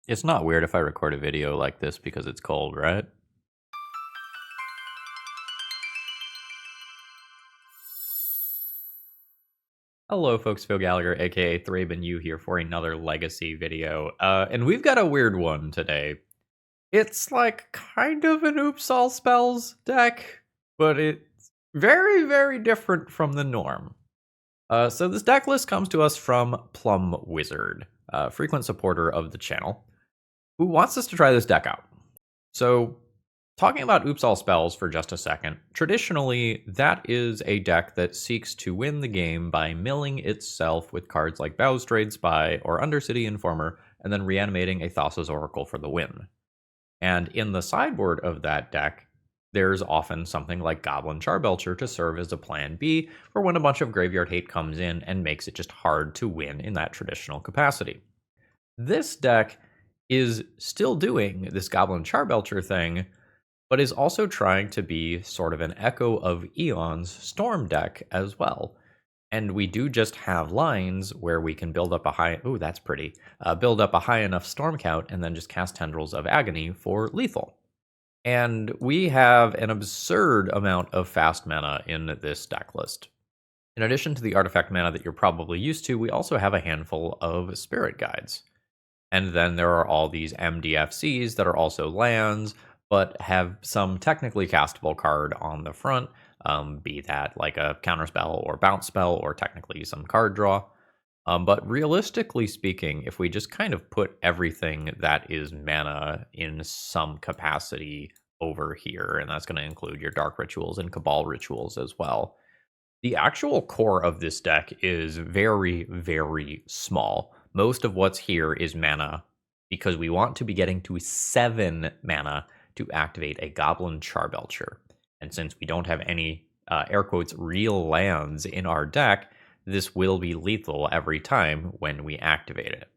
It's not weird if I record a video like this because it's cold, right? Hello folks, Phil Gallagher, aka ThrabenU here for another Legacy video. And we've got a weird one today. It's like kind of an Oops All Spells deck, but it's very, very different from the norm. So this deck list comes to us from Plum Wizard, a frequent supporter of the channel, who wants us to try this deck out. So talking about Oops All Spells for just a second, traditionally, that is a deck that seeks to win the game by milling itself with cards like Bowstrade Spy or Undercity Informer, and then reanimating a Thassa's Oracle for the win. And in the sideboard of that deck, there's often something like Goblin Charbelcher to serve as a plan B for when a bunch of graveyard hate comes in and makes it just hard to win in that traditional capacity. This deck is still doing this Goblin Charbelcher thing, but is also trying to be sort of an Echo of Eon's Storm deck as well. And we do just have lines where we can build up a high... Ooh, that's pretty. Build up a high enough Storm count and then just cast Tendrils of Agony for lethal. And we have an absurd amount of fast mana in this deck list. In addition to the artifact mana that you're probably used to, we also have a handful of Spirit Guides. And then there are all these MDFCs that are also lands, but have some technically castable card on the front, be that like a counterspell or bounce spell or technically some card draw. But realistically speaking, if we just kind of put everything that is mana in some capacity over here, and that's going to include your Dark Rituals and Cabal Rituals as well, the actual core of this deck is very, very small. Most of what's here is mana because we want to be getting to 7 mana to activate a Goblin Charbelcher. And since we don't have any, air quotes, real lands in our deck, this will be lethal every time when we activate it.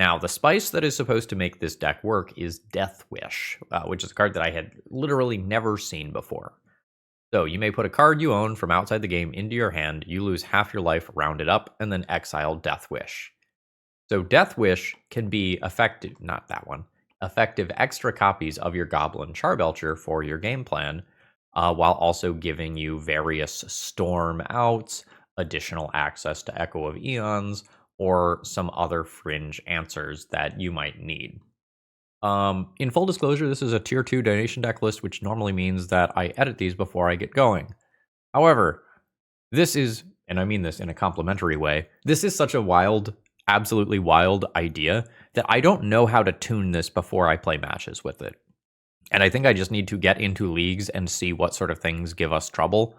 Now, the spice that is supposed to make this deck work is Death Wish, which is a card that I had literally never seen before. So you may put a card you own from outside the game into your hand, you lose half your life, round it up, and then exile Death Wish. So Death Wish can be effective, not that one, effective extra copies of your Goblin Charbelcher for your game plan, while also giving you various storm outs, additional access to Echo of Eons, or some other fringe answers that you might need. In full disclosure, this is a tier 2 donation deck list, which normally means that I edit these before I get going. However, this is, and I mean this in a complimentary way, this is such a wild, absolutely wild idea that I don't know how to tune this before I play matches with it. And I think I just need to get into leagues and see what sort of things give us trouble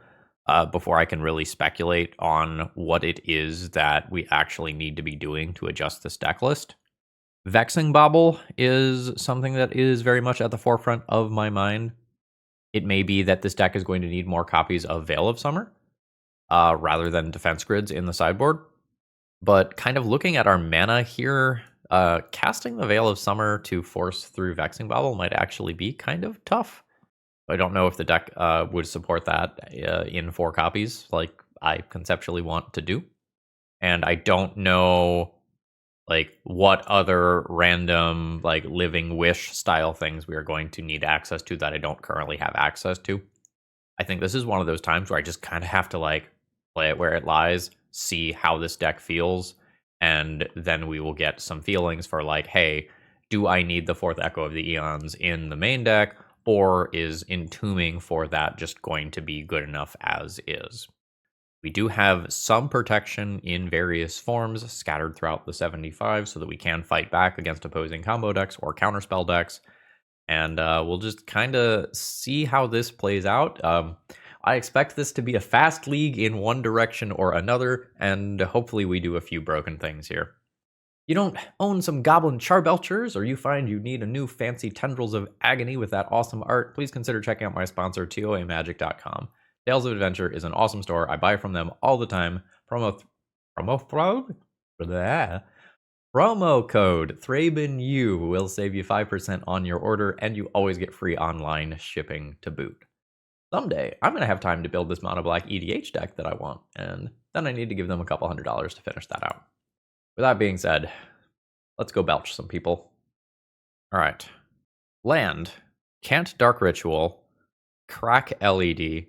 before I can really speculate on what it is that we actually need to be doing to adjust this deck list. Vexing Bauble is something that is very much at the forefront of my mind. It may be that this deck is going to need more copies of Veil of Summer rather than Defense Grids in the sideboard. But kind of looking at our mana here, casting the Veil of Summer to force through Vexing Bauble might actually be kind of tough. I don't know if the deck would support that in 4 copies like I conceptually want to do. And I don't know like what other random like Living Wish style things we are going to need access to that I don't currently have access to. I think this is one of those times where I just kind of have to like play it where it lies, see how this deck feels, and then we will get some feelings for like, hey, do I need the 4th Echo of the Eons in the main deck, or is Entombing for that just going to be good enough as is? We do have some protection in various forms scattered throughout the 75 so that we can fight back against opposing combo decks or counterspell decks. And we'll just kind of see how this plays out. I expect this to be a fast league in one direction or another, and hopefully we do a few broken things here. You don't own some Goblin Charbelchers, or you find you need a new fancy Tendrils of Agony with that awesome art, please consider checking out my sponsor, TOAMagic.com. Tales of Adventure is an awesome store. I buy from them all the time. Promo code ThrabenU will save you 5% on your order, and you always get free online shipping to boot. Someday, I'm going to have time to build this mono black EDH deck that I want, and then I need to give them a couple $100s to finish that out. With that being said, let's go belch some people. All right. Land. Can't Dark Ritual. Crack LED.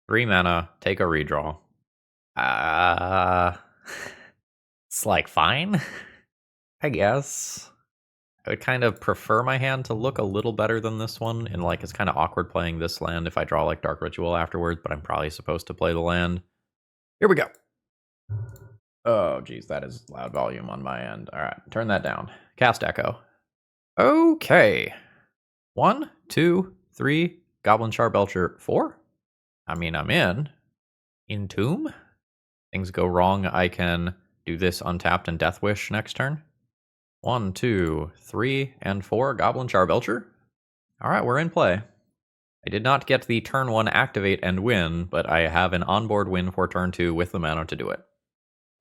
3 mana. Take a redraw. It's like fine, I guess. I would kind of prefer my hand to look a little better than this one, and like it's kind of awkward playing this land if I draw like Dark Ritual afterwards, but I'm probably supposed to play the land. Here we go. Oh, geez, that is loud volume on my end. All right, turn that down. Cast Echo. Okay. 1, 2, 3, Goblin Charbelcher, 4. I mean, I'm in. Entomb. Things go wrong, I can do this untapped and Death Wish next turn. 1, 2, 3, and 4, Goblin Charbelcher. All right, we're in play. I did not get the turn 1 activate and win, but I have an onboard win for turn 2 with the mana to do it.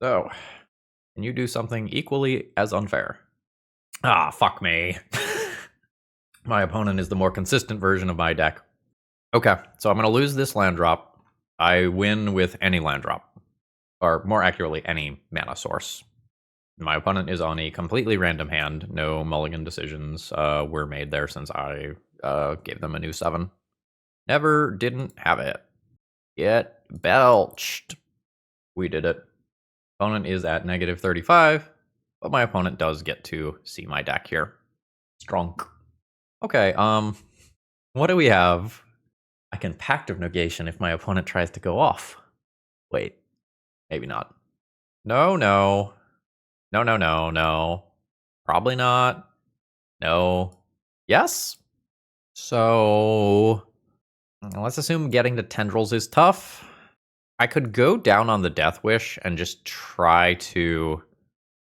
So, can you do something equally as unfair? Ah, fuck me. My opponent is the more consistent version of my deck. Okay, so I'm going to lose this land drop. I win with any land drop. Or more accurately, any mana source. My opponent is on a completely random hand. No mulligan decisions were made there since I gave them a new 7. Never didn't have it. Get belched. We did it. Opponent is at negative 35, but my opponent does get to see my deck here. Strong. Okay, what do we have? I can Pact of Negation if my opponent tries to go off. Wait, maybe not. No. No. Probably not. No. Yes? So, let's assume getting to Tendrils is tough. I could go down on the Death Wish and just try to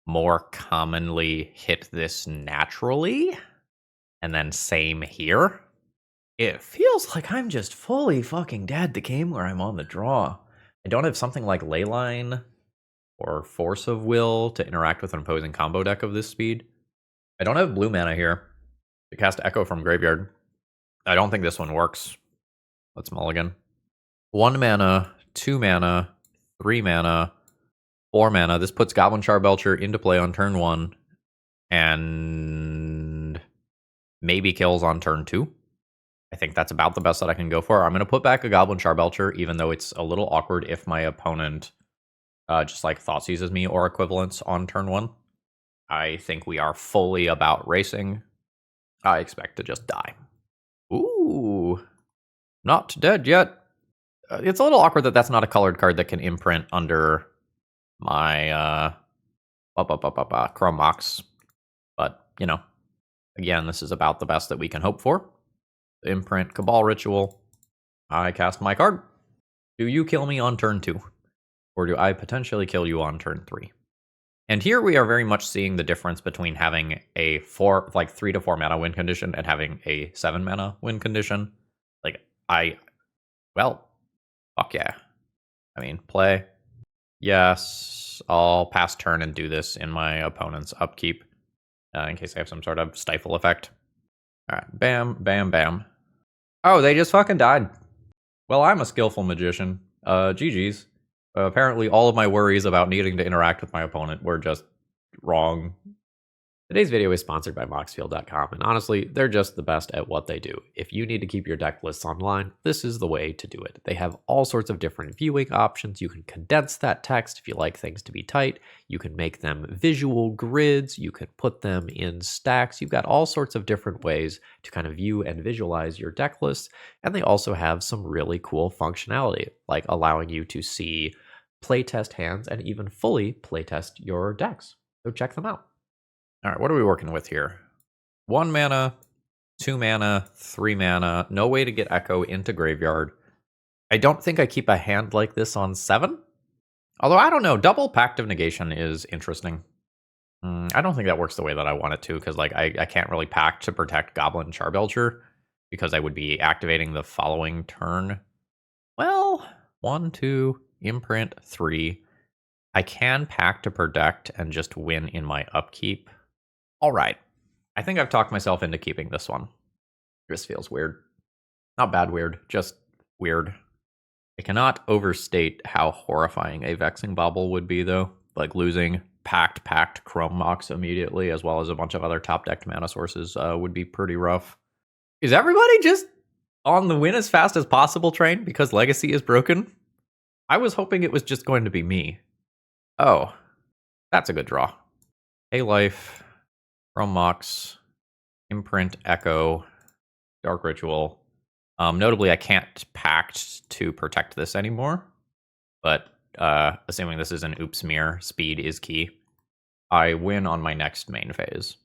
more commonly hit this naturally. And then same here. It feels like I'm just fully fucking dead the game where I'm on the draw. I don't have something like Leyline or Force of Will to interact with an opposing combo deck of this speed. I don't have blue mana here to cast Echo from Graveyard. I don't think this one works. Let's mulligan. 1 mana, 2 mana, 3 mana, 4 mana. This puts Goblin Charbelcher into play on turn 1 and maybe kills on turn 2. I think that's about the best that I can go for. I'm going to put back a Goblin Charbelcher, even though it's a little awkward if my opponent just like thought seizes me or equivalents on turn 1. I think we are fully about racing. I expect to just die. Ooh, not dead yet. It's a little awkward that that's not a colored card that can imprint under my Chrome Mox. But, you know, again, this is about the best that we can hope for. Imprint, Cabal Ritual. I cast my card. Do you kill me on turn 2? Or do I potentially kill you on turn 3? And here we are very much seeing the difference between having a 3 to 4 mana win condition and having a 7 mana win condition. Like, fuck yeah. I mean, play. Yes, I'll pass turn and do this in my opponent's upkeep in case I have some sort of stifle effect. All right, bam, bam, bam. Oh, they just fucking died. Well, I'm a skillful magician. GG's. Apparently, all of my worries about needing to interact with my opponent were just wrong. Today's video is sponsored by Moxfield.com, and honestly, they're just the best at what they do. If you need to keep your deck lists online, this is the way to do it. They have all sorts of different viewing options. You can condense that text if you like things to be tight. You can make them visual grids. You can put them in stacks. You've got all sorts of different ways to kind of view and visualize your deck lists. And they also have some really cool functionality, like allowing you to see playtest hands and even fully playtest your decks. So check them out. All right, what are we working with here? 1 mana, 2 mana, 3 mana. No way to get Echo into Graveyard. I don't think I keep a hand like this on 7. Although, I don't know. Double Pact of Negation is interesting. I don't think that works the way that I want it to, because like I can't really pact to protect Goblin Charbelcher, because I would be activating the following turn. Well, 1, 2, imprint, 3. I can pact to protect and just win in my upkeep. All right. I think I've talked myself into keeping this one. This feels weird. Not bad weird, just weird. I cannot overstate how horrifying a Vexing Bauble would be, though. Like losing packed Chrome Mox immediately, as well as a bunch of other top-decked mana sources, would be pretty rough. Is everybody just on the win as fast as possible train because Legacy is broken? I was hoping it was just going to be me. Oh, that's a good draw. A Life, Chrome Mox, Imprint, Echo, Dark Ritual. Notably, I can't pact to protect this anymore, but assuming this is an oops mirror, speed is key. I win on my next main phase,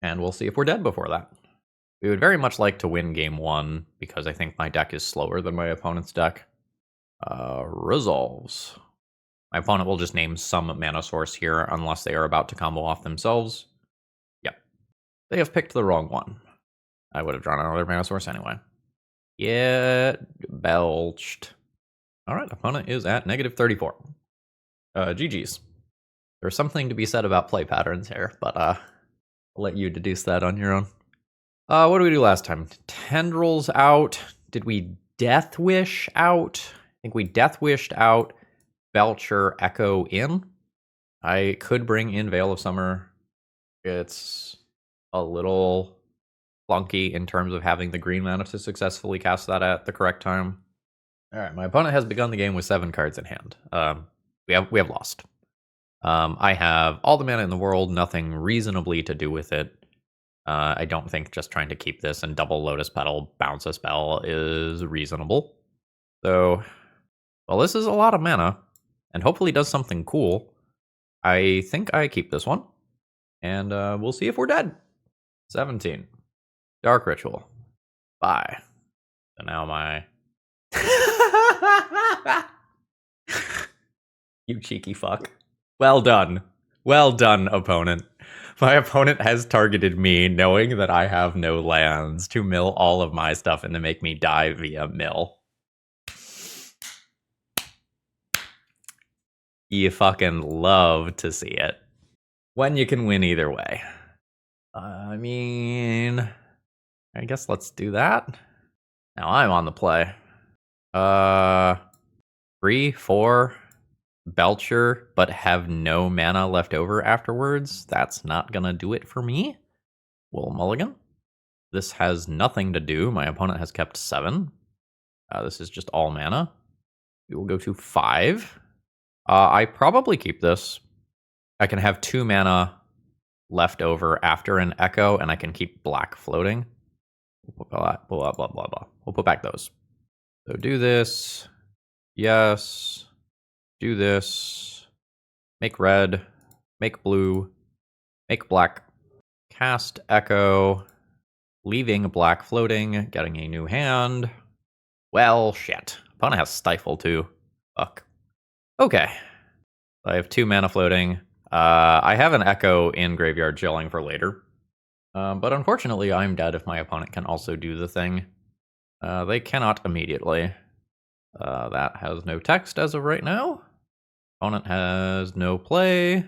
and we'll see if we're dead before that. We would very much like to win game 1, because I think my deck is slower than my opponent's deck. Resolves. My opponent will just name some mana source here, unless they are about to combo off themselves. Yep. They have picked the wrong one. I would have drawn another mana source anyway. Get belched. Alright, opponent is at -34. GG's. There's something to be said about play patterns here, but I'll let you deduce that on your own. What did we do last time? Tendrils out. Did we Death Wish out? I think we Death Wished out Belcher Echo in. I could bring in Veil of Summer. It's a little clunky in terms of having the green mana to successfully cast that at the correct time. Alright, my opponent has begun the game with 7 cards in hand. We have lost. I have all the mana in the world, nothing reasonably to do with it. I don't think just trying to keep this and double Lotus Petal bounce a spell is reasonable. So, well, this is a lot of mana, and hopefully does something cool. I think I keep this one, and we'll see if we're dead. 17. Dark Ritual. Bye. So now my... You cheeky fuck. Well done. Well done, opponent. My opponent has targeted me, knowing that I have no lands, to mill all of my stuff and to make me die via mill. You fucking love to see it. When you can win either way. I mean, I guess let's do that. Now I'm on the play. 3, 4... Belcher, but have no mana left over afterwards. That's not gonna do it for me. We'll mulligan. This has nothing to do. My opponent has kept 7. This is just all mana. We will go to 5. I probably keep this. I can have 2 mana left over after an Echo, and I can keep black floating. Blah, blah, blah, blah, blah. We'll put back those. So do this. Yes. Do this, make red, make blue, make black, cast Echo, leaving black floating, getting a new hand. Well, shit. Opponent has Stifle too. Fuck. Okay. I have 2 mana floating. I have an Echo in Graveyard chilling for later. But unfortunately, I'm dead if my opponent can also do the thing. They cannot immediately. That has no text as of right now. Opponent has no play.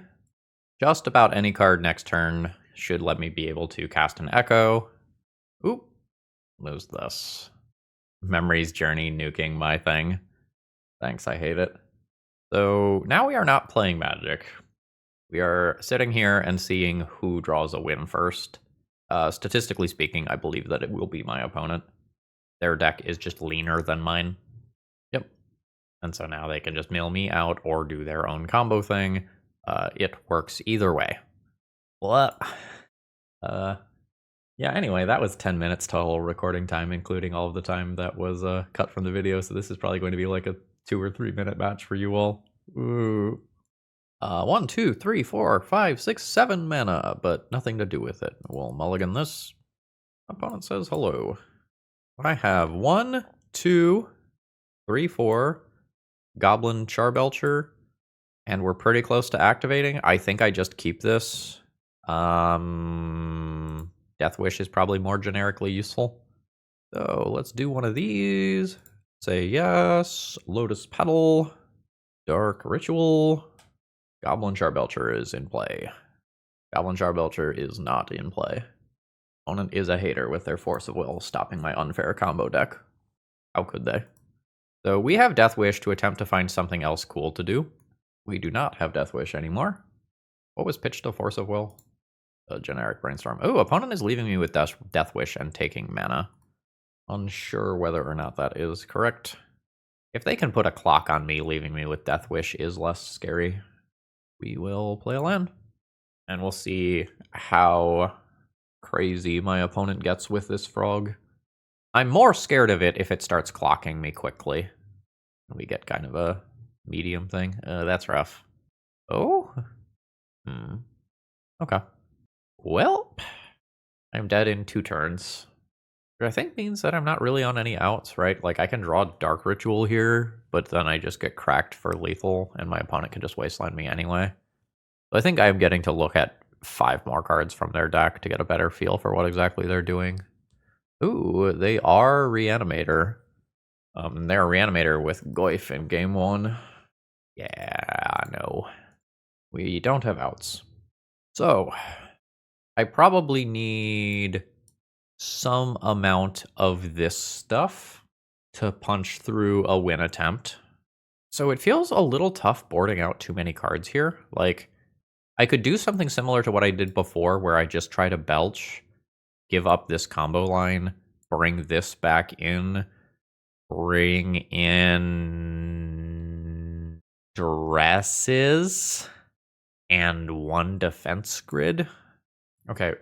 Just about any card next turn should let me be able to cast an Echo. Oop. Lose this. Memory's Journey nuking my thing. Thanks, I hate it. So now we are not playing Magic. We are sitting here and seeing who draws a win first. Statistically speaking, I believe that it will be my opponent. Their deck is just leaner than mine. Yep. And so now they can just mill me out or do their own combo thing. It works either way. What? Yeah, anyway, that was 10 minutes total recording time, including all of the time that was cut from the video. So this is probably going to be like a 2 or 3 minute match for you all. Ooh. 1, 2, 3, 4, 5, 6, 7 mana, but nothing to do with it. We'll mulligan this. Opponent says hello. I have 1, 2, 3, 4 Goblin Charbelcher, and we're pretty close to activating. I think I just keep this. Death Wish is probably more generically useful. So let's do one of these. Say yes. Lotus Petal. Dark Ritual. Goblin Charbelcher is in play. Goblin Charbelcher is not in play. Opponent is a hater with their Force of Will, stopping my unfair combo deck. How could they? So we have Death Wish to attempt to find something else cool to do. We do not have Death Wish anymore. What was pitched to Force of Will? A generic brainstorm. Oh, opponent is leaving me with Death Wish and taking mana. Unsure whether or not that is correct. If they can put a clock on me, leaving me with Death Wish is less scary. We will play a land. And we'll see how crazy my opponent gets with this frog. I'm more scared of it if it starts clocking me quickly. We get kind of a medium thing. That's rough. Oh? Okay. Well, I'm dead in 2 turns. Which I think means that I'm not really on any outs, right? Like, I can draw Dark Ritual here, but then I just get cracked for lethal, and my opponent can just wasteland me anyway. So I think I'm getting to look at 5 more cards from their deck to get a better feel for what exactly they're doing. Ooh, they are Reanimator. They're a Reanimator with Goyf in game 1. Yeah, no. We don't have outs. So, I probably need some amount of this stuff to punch through a win attempt. So it feels a little tough boarding out too many cards here. Like, I could do something similar to what I did before, where I just try to belch, give up this combo line, bring this back in, bring in dresses, and 1 defense grid. Okay,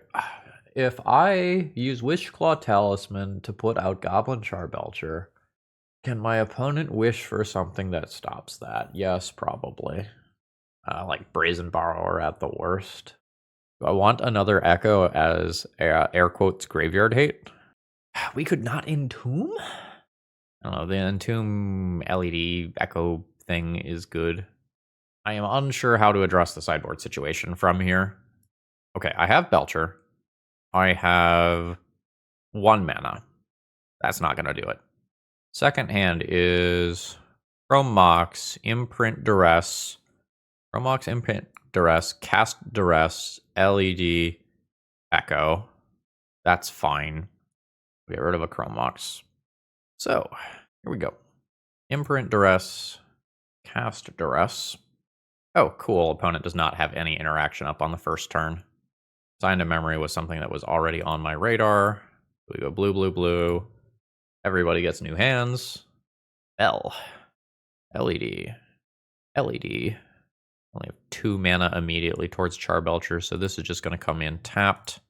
if I use Wishclaw Talisman to put out Goblin Charbelcher, can my opponent wish for something that stops that? Yes, probably. Like Brazen Borrower at the worst. Do I want another Echo as air quotes graveyard hate? We could not Entomb? I don't know, the Entomb LED Echo thing is good. I am unsure how to address the sideboard situation from here. Okay, I have Belcher. I have 1 mana. That's not going to do it. Second hand is Chrome Mox, Imprint Duress. Chrome Mox, Imprint Duress, Cast Duress, LED, Echo. That's fine. Get rid of a Chrome Mox. So, here we go. Imprint Duress, Cast Duress. Oh, cool. Opponent does not have any interaction up on the first turn. Sign to Memory was something that was already on my radar. We go blue, blue, blue. Everybody gets new hands. L. LED. LED. Only have 2 mana immediately towards Charbelcher, so this is just going to come in tapped.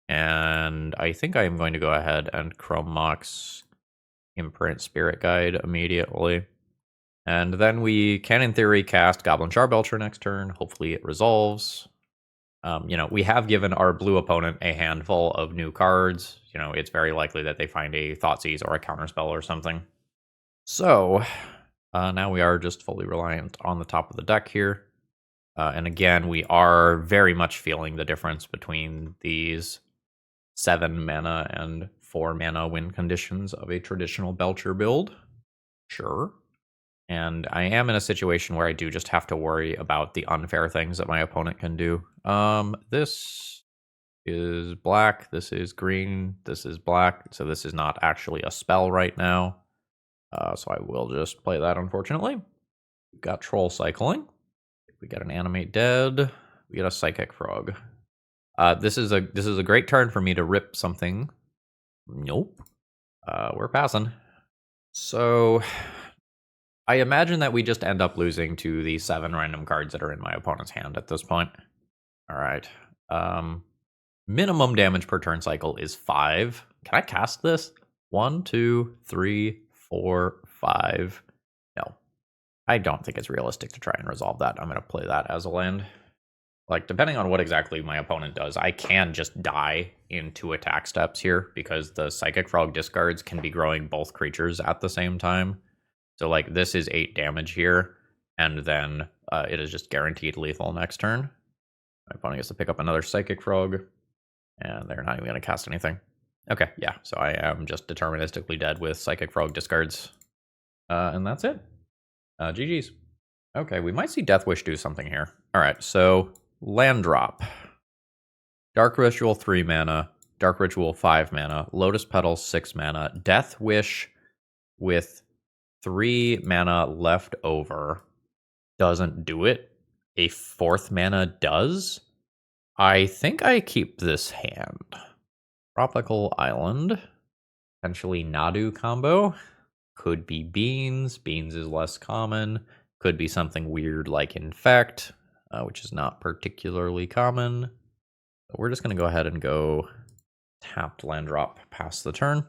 And I think I am going to go ahead and Chrome Mox Imprint Spirit Guide immediately. And then we can, in theory, cast Goblin Charbelcher next turn. Hopefully it resolves. We have given our blue opponent a handful of new cards. It's very likely that they find a Thoughtseize or a Counterspell or something. So, now we are just fully reliant on the top of the deck here. And again, we are very much feeling the difference between these 7 mana and 4 mana win conditions of a traditional Belcher build. Sure. And I am in a situation where I do just have to worry about the unfair things that my opponent can do. This is black, this is green, this is black, so this is not actually a spell right now. So I will just play that, unfortunately. We've got Troll Cycling. We got an Animate Dead. We got a Psychic Frog. This is a great turn for me to rip something. Nope. We're passing. So I imagine that we just end up losing to the 7 random cards that are in my opponent's hand at this point. All right. Minimum damage per turn cycle is 5. Can I cast this? 1, 2, 3, 4, 5. No. I don't think it's realistic to try and resolve that. I'm going to play that as a land. Like, depending on what exactly my opponent does, I can just die in 2 attack steps here because the Psychic Frog discards can be growing both creatures at the same time. So, like, this is 8 damage here, and then it is just guaranteed lethal next turn. My opponent gets to pick up another Psychic Frog, and they're not even going to cast anything. Okay, yeah, so I am just deterministically dead with Psychic Frog discards. And that's it. GG's. Okay, we might see Death Wish do something here. All right, so land drop. Dark Ritual 3 mana, Dark Ritual 5 mana, Lotus Petal 6 mana, Death Wish with 3 mana left over doesn't do it. a 4th mana does. I think I keep this hand. Tropical Island. Potentially Nadu combo. Could be Beans. Beans is less common. Could be something weird like Infect, which is not particularly common. But we're just going to go ahead and go tapped land drop past the turn.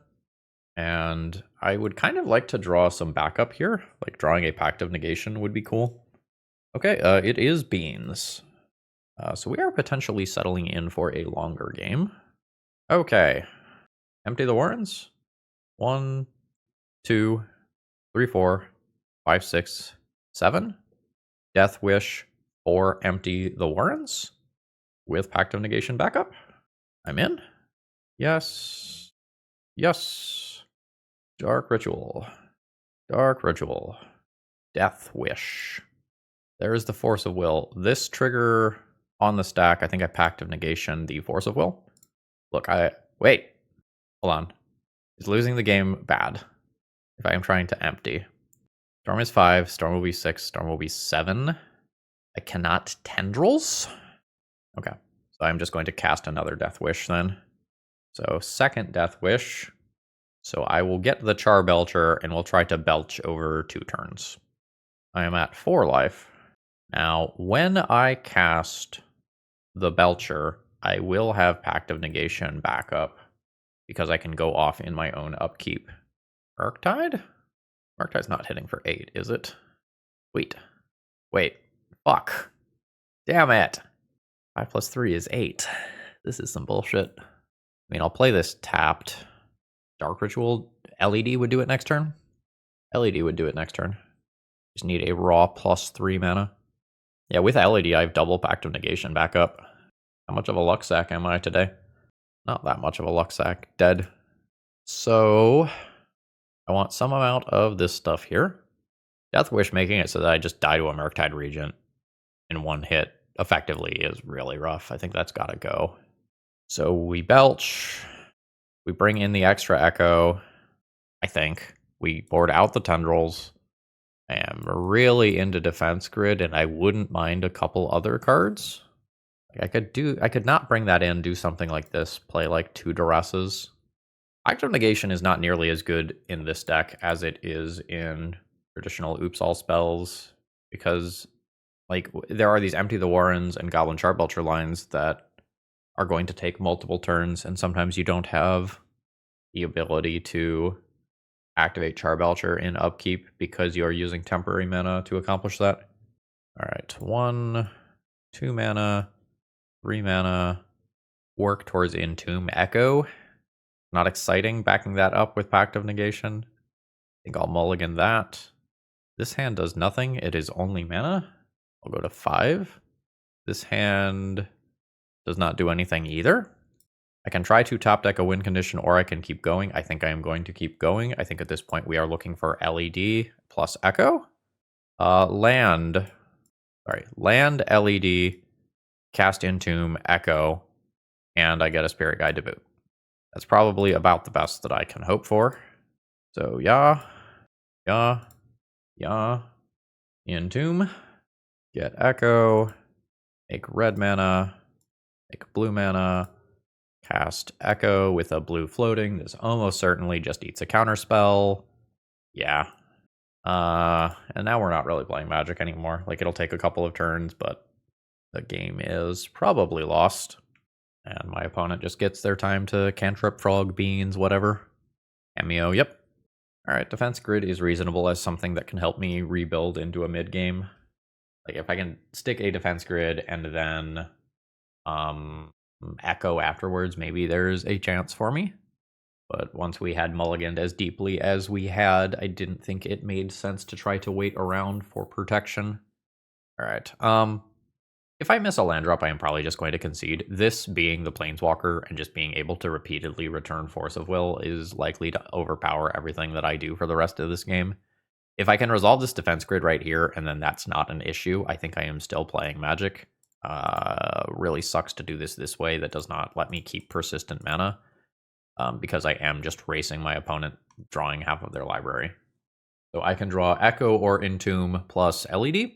And I would kind of like to draw some backup here. Like drawing a Pact of Negation would be cool. Okay, it is Beans. So we are potentially settling in for a longer game. Okay. Empty the Warrens. 1, 2, 3, 4, 5, 6, 7. Death Wish or empty the Warrens with Pact of Negation backup. I'm in. Yes. Yes. Dark Ritual. Dark Ritual. Death Wish. There's the Force of Will. This trigger on the stack, I think I Pact of Negation the Force of Will. Look, wait. Hold on. Is losing the game bad if I am trying to empty? Storm is 5, Storm will be 6, Storm will be 7. I cannot Tendrils? Okay, so I'm just going to cast another Death Wish then. So second Death Wish. So I will get the Charbelcher and we'll try to belch over 2 turns. I am at 4 life. Now, when I cast the Belcher, I will have Pact of Negation backup because I can go off in my own upkeep. Murktide? Murktide's not hitting for 8, is it? Wait. Fuck. Damn it. 5 plus 3 is 8. This is some bullshit. I mean, I'll play this tapped. Dark Ritual, LED would do it next turn. LED would do it next turn. Just need a raw plus 3 mana. Yeah, with LED, I have double Pact of Negation backup. How much of a luck sack am I today? Not that much of a luck sack. Dead. So I want some amount of this stuff here. Death Wish making it so that I just die to a Murktide Regent in 1 hit effectively is really rough. I think that's got to go. So we belch. We bring in the extra Echo. I think. We board out the Tendrils. I am really into Defense Grid, and I wouldn't mind a couple other cards. I could not bring that in, do something like this, play like 2 Duresses. Pact of Negation is not nearly as good in this deck as it is in traditional Oops All spells, because like there are these Empty the Warrens and Goblin Charbelcher lines that are going to take multiple turns, and sometimes you don't have the ability to activate Charbelcher in upkeep because you are using temporary mana to accomplish that. All right, 1, 2 mana, 3 mana, work towards Entomb Echo. Not exciting backing that up with Pact of Negation. I think I'll mulligan that. This hand does nothing. It is only mana. I'll go to 5. This hand does not do anything either. I can try to top deck a win condition, or I can keep going. I think I am going to keep going. I think at this point we are looking for LED plus Echo. Land, LED, cast Entomb, Echo, and I get a Spirit Guide to boot. That's probably about the best that I can hope for. So yeah, Entomb, get Echo, make red mana, make blue mana, cast Echo with a blue floating. This almost certainly just eats a counterspell. Yeah. And now we're not really playing Magic anymore. Like, it'll take a couple of turns, but the game is probably lost. And my opponent just gets their time to cantrip, frog, beans, whatever. Cameo, yep. Alright, Defense Grid is reasonable as something that can help me rebuild into a mid-game. Like, if I can stick a Defense Grid and then Echo afterwards, maybe there's a chance for me. But once we had mulliganed as deeply as we had, I didn't think it made sense to try to wait around for protection. Alright, if I miss a land drop, I am probably just going to concede. This being the Planeswalker and just being able to repeatedly return Force of Will is likely to overpower everything that I do for the rest of this game. If I can resolve this Defense Grid right here, and then that's not an issue, I think I am still playing Magic. Really sucks to do this way. That does not let me keep persistent mana, because I am just racing my opponent, drawing half of their library. So I can draw Echo or Entomb plus LED,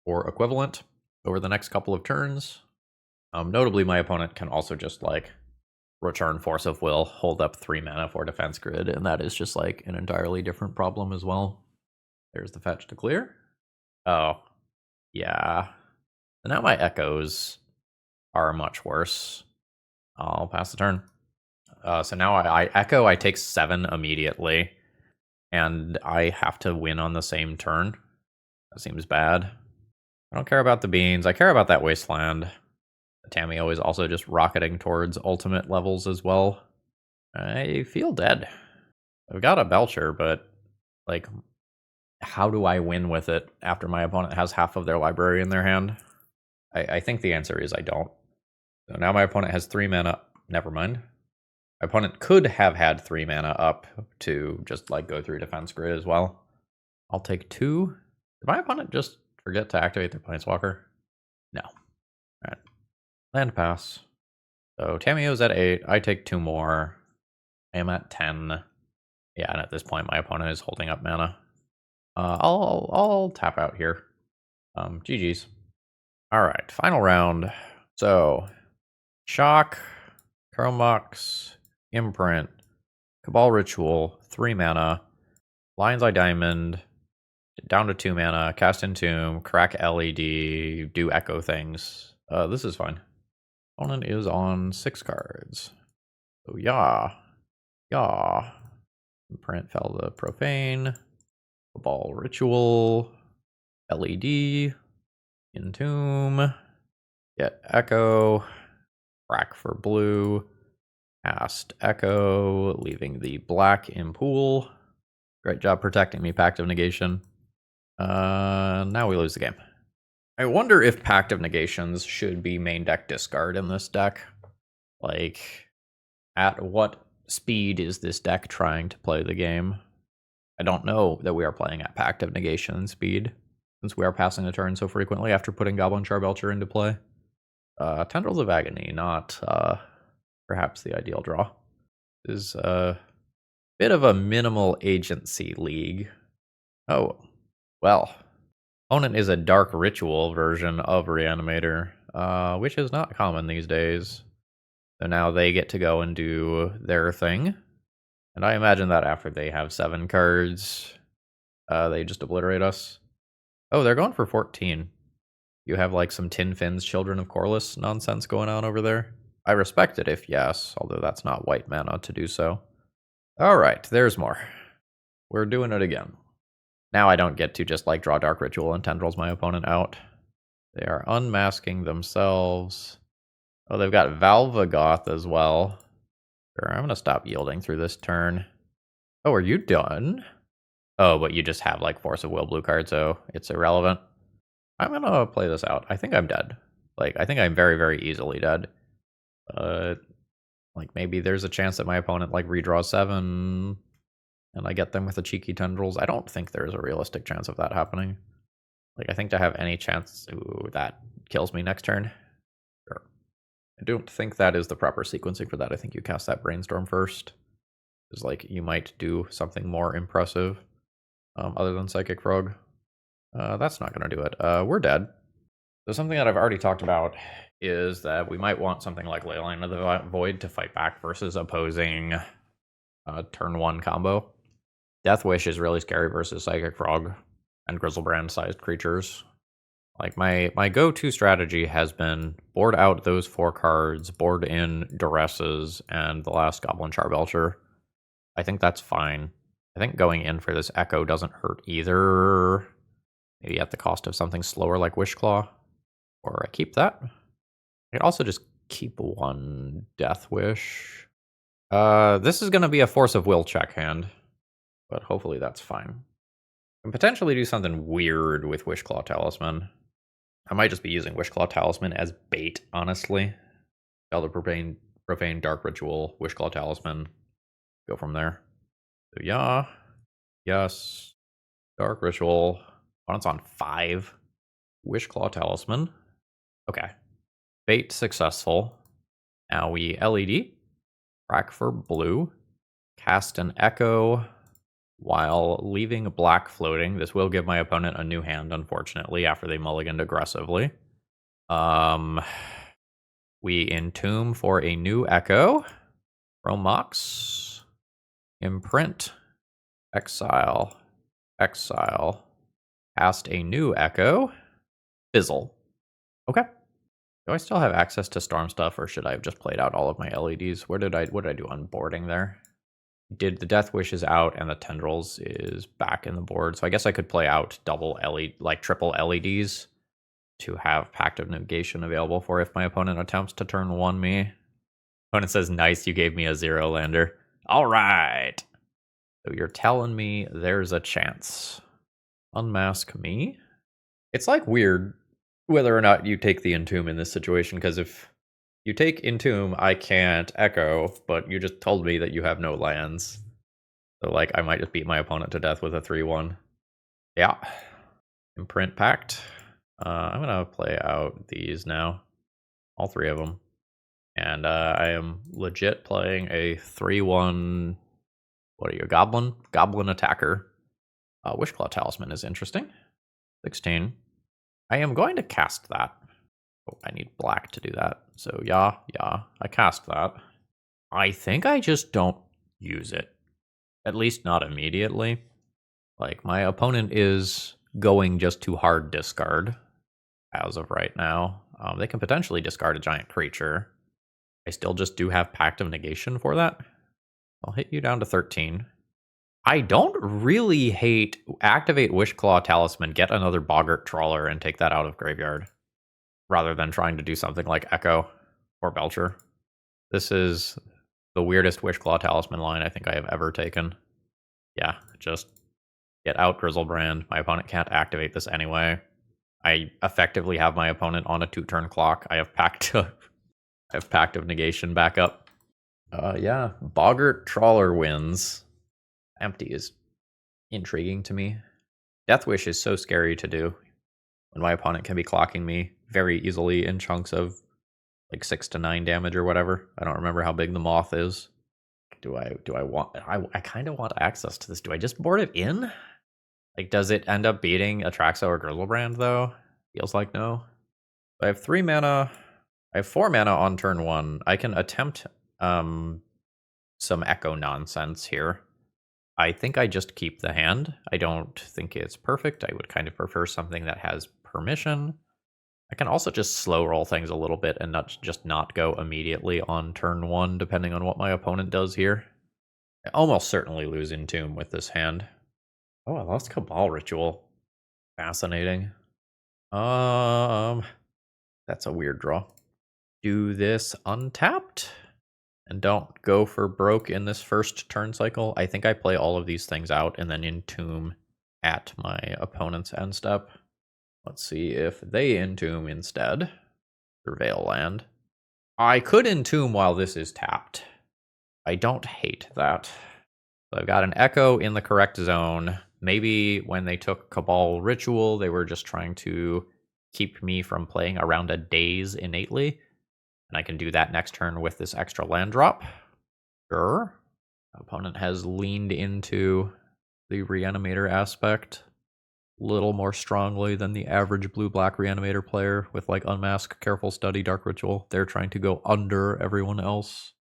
or equivalent. over the next couple of turns. Notably, my opponent can also just like return Force of Will, hold up 3 mana for Defense Grid, and that is just like an entirely different problem as well. There's the fetch to clear. Oh, yeah. So now my echoes are much worse. I'll pass the turn. So now I echo, I take 7 immediately, and I have to win on the same turn. That seems bad. I don't care about the beans. I care about that wasteland. Tamiyo is also just rocketing towards ultimate levels as well. I feel dead. I've got a Belcher, but like, how do I win with it after my opponent has half of their library in their hand? I think the answer is I don't. So now my opponent has 3 mana. Never mind. My opponent could have had 3 mana up to just like go through Defense Grid as well. I'll take 2. Did my opponent just forget to activate their Planeswalker? No. Alright. Land pass. So Tamiyo's at 8. I take 2 more. I am at 10. Yeah, and at this point my opponent is holding up mana. I'll tap out here. GG's. Alright, final round. So Shock, Chromox, Imprint, Cabal Ritual, 3 mana, Lion's Eye Diamond, down to 2 mana, Cast Entomb, Crack LED, do Echo things. This is fine. Opponent is on 6 cards. So yeah. Imprint fell the Profane, Cabal Ritual, LED, Entomb, get Echo, Crack for blue, cast Echo, leaving the black in pool. Great job protecting me, Pact of Negation. Now we lose the game. I wonder if Pact of Negations should be main deck discard in this deck. Like, at what speed is this deck trying to play the game? I don't know that we are playing at Pact of Negation speed, since we are passing the turn so frequently after putting Goblin Charbelcher into play. Tendrils of Agony, not perhaps the ideal draw. This is a bit of a minimal agency league. Oh, well. Opponent is a Dark Ritual version of Reanimator, which is not common these days. So now they get to go and do their thing. And I imagine that after they have 7 cards, they just obliterate us. Oh, they're going for 14. You have like some Tin Fins, Children of Corliss nonsense going on over there. I respect it if yes, although that's not white mana to do so. Alright, there's more. We're doing it again. Now I don't get to just like draw Dark Ritual and Tendrils my opponent out. They are unmasking themselves. Oh, they've got Valvagoth as well. Sure, I'm gonna stop yielding through this turn. Oh, are you done? Oh, but you just have like Force of Will blue card, so it's irrelevant. I'm gonna play this out. I think I'm dead. Like, I think I'm very, very easily dead. Like, maybe there's a chance that my opponent, like, redraws 7, and I get them with the cheeky Tendrils. I don't think there's a realistic chance of that happening. Like, I think to have any chance, ooh, that kills me next turn. Sure. I don't think that is the proper sequencing for that. I think you cast that Brainstorm first. Because, like, you might do something more impressive, other than Psychic Frog. That's not going to do it. We're dead. So something that I've already talked about is that we might want something like Leyline of the Void to fight back versus opposing turn 1 combo. Death Wish is really scary versus Psychic Frog and Grizzlebrand-sized creatures. Like, my go-to strategy has been board out those 4 cards, board in Duresses, and the last Goblin Charbelcher. I think that's fine. I think going in for this Echo doesn't hurt either. Maybe at the cost of something slower like Wishclaw. Or I keep that. I could also just keep 1 Death Wish. This is going to be a Force of Will check hand. But hopefully that's fine. And potentially do something weird with Wishclaw Talisman. I might just be using Wishclaw Talisman as bait, honestly. Elder Profane Dark Ritual, Wishclaw Talisman. Go from there. So yeah. Yes. Dark Ritual. Oh, it's on 5. Wishclaw Talisman. Okay. Bait successful. Now we LED. Crack for blue. Cast an Echo while leaving black floating. This will give my opponent a new hand, unfortunately, after they mulliganed aggressively. We entomb for a new echo. Romox. Imprint. Exile. Exile. Cast a new echo. Fizzle. Okay. Do I still have access to storm stuff, or should I have just played out all of my LEDs? What did I do on boarding there? Did the Death Wish is out and the Tendrils is back in the board, so I guess I could play out double LED, like triple LEDs, to have Pact of Negation available for if my opponent attempts to turn 1 me. Opponent says, nice, you gave me a 0 lander. All right. So you're telling me there's a chance. Unmask me? It's like weird whether or not you take the Entomb in this situation, because if you take Entomb, I can't Echo, but you just told me that you have no lands. So, like, I might just beat my opponent to death with a 3-1. Yeah. Imprint Pact. I'm going to play out these now. All 3 of them. And I am legit playing a 3-1... What are you, Goblin? Goblin Attacker. Wishclaw Talisman is interesting. 16. I am going to cast that. Oh, I need black to do that. So yeah, I cast that. I think I just don't use it. At least not immediately. Like, my opponent is going just to hard discard as of right now. They can potentially discard a giant creature. I still just do have Pact of Negation for that. I'll hit you down to 13. I don't really hate activate Wishclaw Talisman, get another Boggart Trawler, and take that out of graveyard, rather than trying to do something like Echo or Belcher. This is the weirdest Wishclaw Talisman line I think I have ever taken. Yeah, just get out Grizzlebrand. My opponent can't activate this anyway. I effectively have my opponent on a 2-turn clock. I have Pact of Negation back up. Yeah, Boggart Trawler wins. Empty is intriguing to me. Deathwish is so scary to do when my opponent can be clocking me very easily in chunks of like 6 to 9 damage or whatever. I don't remember how big the moth is. Do I want... I kind of want access to this. Do I just board it in? Like, does it end up beating Atraxo or Grizzlebrand, though? Feels like no. I have 3 mana. I have 4 mana on turn 1. I can attempt some Echo nonsense here. I think I just keep the hand. I don't think it's perfect. I would kind of prefer something that has permission. I can also just slow roll things a little bit and not go immediately on turn 1, depending on what my opponent does here. I almost certainly lose Entomb with this hand. Oh, I lost Cabal Ritual. Fascinating. That's a weird draw. Do this untapped. And don't go for broke in this first turn cycle. I think I play all of these things out and then Entomb at my opponent's end step. Let's see if they Entomb instead. Surveil land. I could Entomb while this is tapped. I don't hate that. So I've got an Echo in the correct zone. Maybe when they took Cabal Ritual, they were just trying to keep me from playing around a Daze innately. And I can do that next turn with this extra land drop. Sure. Opponent has leaned into the Reanimator aspect a little more strongly than the average blue-black Reanimator player with like Unmask, Careful Study, Dark Ritual. They're trying to go under everyone else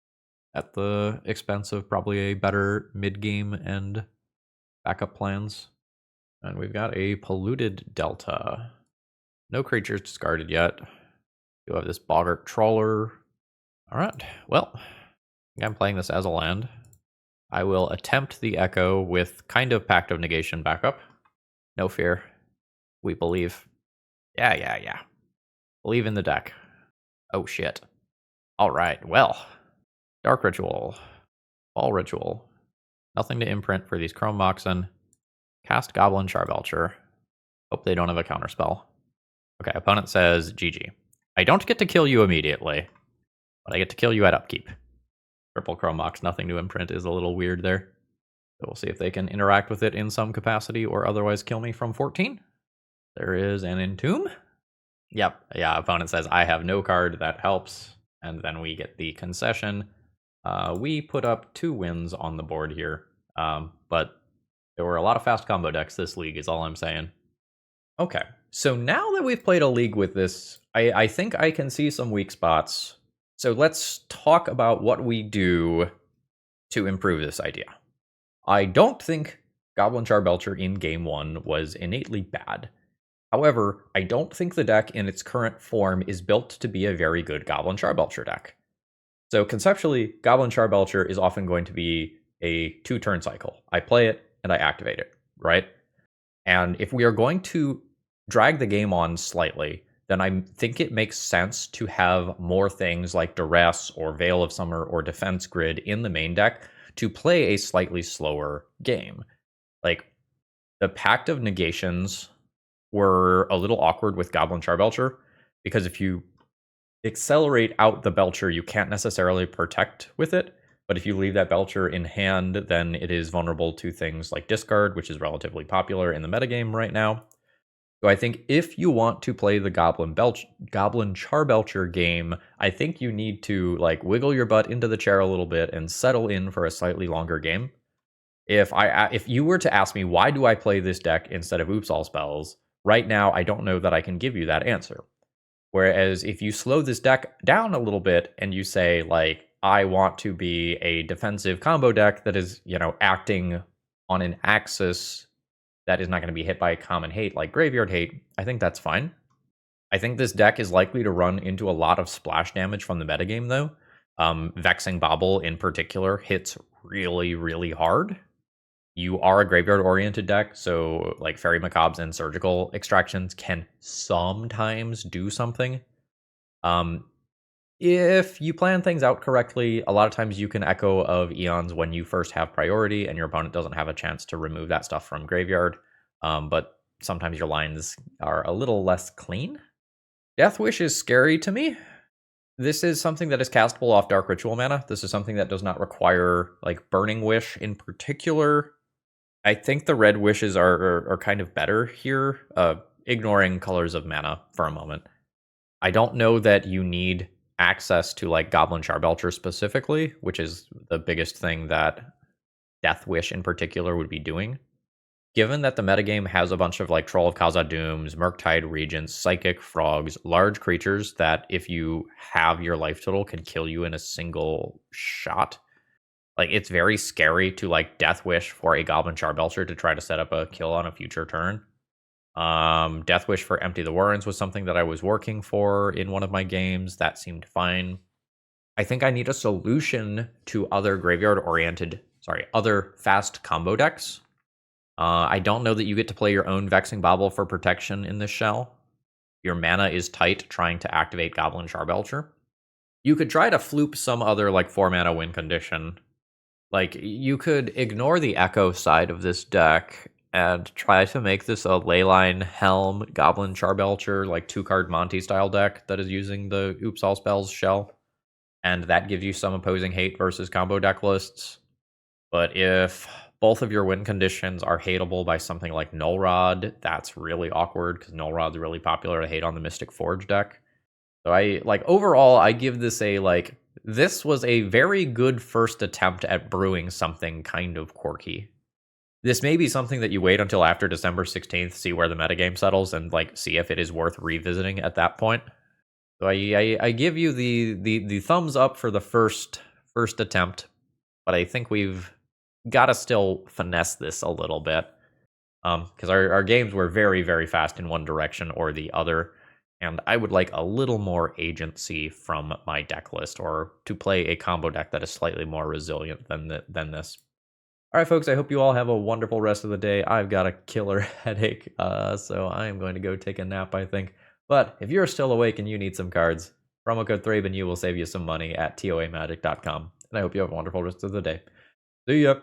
at the expense of probably a better mid-game and backup plans. And we've got a Polluted Delta. No creatures discarded yet. You have this Boggart Trawler. All right, well, I think I'm playing this as a land. I will attempt the Echo with kind of Pact of Negation backup. No fear. We believe. Yeah. Believe in the deck. Oh, shit. All right, well. Dark Ritual. Ball Ritual. Nothing to imprint for these Chrome Moxen. Cast Goblin Charbelcher. Hope they don't have a counterspell. Okay, opponent says GG. I don't get to kill you immediately, but I get to kill you at upkeep. Purple Chrome Mox, nothing to imprint is a little weird there. So we'll see if they can interact with it in some capacity or otherwise kill me from 14. There is an Entomb. Yep, yeah, opponent says I have no card, that helps. And then we get the concession. We put up 2 wins on the board here, but there were a lot of fast combo decks this league is all I'm saying. Okay, so now that we've played a league with this I think I can see some weak spots. So let's talk about what we do to improve this idea. I don't think Goblin Charbelcher in Game 1 was innately bad. However, I don't think the deck in its current form is built to be a very good Goblin Charbelcher deck. So conceptually, Goblin Charbelcher is often going to be a 2-turn cycle. I play it and I activate it, right? And if we are going to drag the game on slightly, then I think it makes sense to have more things like Duress or Veil of Summer or Defense Grid in the main deck to play a slightly slower game. Like, the Pact of Negations were a little awkward with Goblin Charbelcher, because if you accelerate out the Belcher, you can't necessarily protect with it. But if you leave that Belcher in hand, then it is vulnerable to things like discard, which is relatively popular in the metagame right now. So I think if you want to play the Goblin Charbelcher game, I think you need to like wiggle your butt into the chair a little bit and settle in for a slightly longer game. If you were to ask me why do I play this deck instead of Oops All Spells, right now I don't know that I can give you that answer. Whereas if you slow this deck down a little bit and you say like, I want to be a defensive combo deck that is, acting on an axis that is not going to be hit by common hate like Graveyard Hate, I think that's fine. I think this deck is likely to run into a lot of splash damage from the metagame, though. Vexing Bauble in particular hits really, really hard. You are a graveyard-oriented deck, so like Fairy Macabres and Surgical Extractions can sometimes do something. If you plan things out correctly, a lot of times you can Echo of Eons when you first have priority and your opponent doesn't have a chance to remove that stuff from graveyard. But sometimes your lines are a little less clean. Death Wish is scary to me. This is something that is castable off Dark Ritual mana. This is something that does not require like Burning Wish in particular. I think the red wishes are kind of better here, ignoring Colors of Mana for a moment. I don't know that you need access to like Goblin Charbelcher specifically, which is the biggest thing that Death Wish in particular would be doing. Given that the metagame has a bunch of like Troll of Khazad-dûms, Murktide Regents, Psychic Frogs, large creatures that if you have your life total can kill you in a single shot. Like, it's very scary to like Death Wish for a Goblin Charbelcher to try to set up a kill on a future turn. Death Wish for Empty the Warrens was something that I was working for in one of my games. That seemed fine. I think I need a solution to other other fast combo decks. I don't know that you get to play your own Vexing Bauble for protection in this shell. Your mana is tight trying to activate Goblin Charbelcher. You could try to floop some other like 4-mana win condition. Like, you could ignore the Echo side of this deck and try to make this a Leyline Helm Goblin Charbelcher, like 2-card Monty style deck that is using the Oops All Spells shell. And that gives you some opposing hate versus combo deck lists. But if both of your win conditions are hateable by something like Null Rod, that's really awkward because Null Rod's really popular to hate on the Mystic Forge deck. So overall, I give this this was a very good first attempt at brewing something kind of quirky. This may be something that you wait until after December 16th, see where the metagame settles, and see if it is worth revisiting at that point. So I give you the thumbs up for the first attempt, but I think we've got to still finesse this a little bit, because our games were very, very fast in one direction or the other. And I would like a little more agency from my deck list, or to play a combo deck that is slightly more resilient than this. All right, folks, I hope you all have a wonderful rest of the day. I've got a killer headache, so I am going to go take a nap, I think. But if you're still awake and you need some cards, promo code ThrabenU will save you some money at toamagic.com. And I hope you have a wonderful rest of the day. See ya!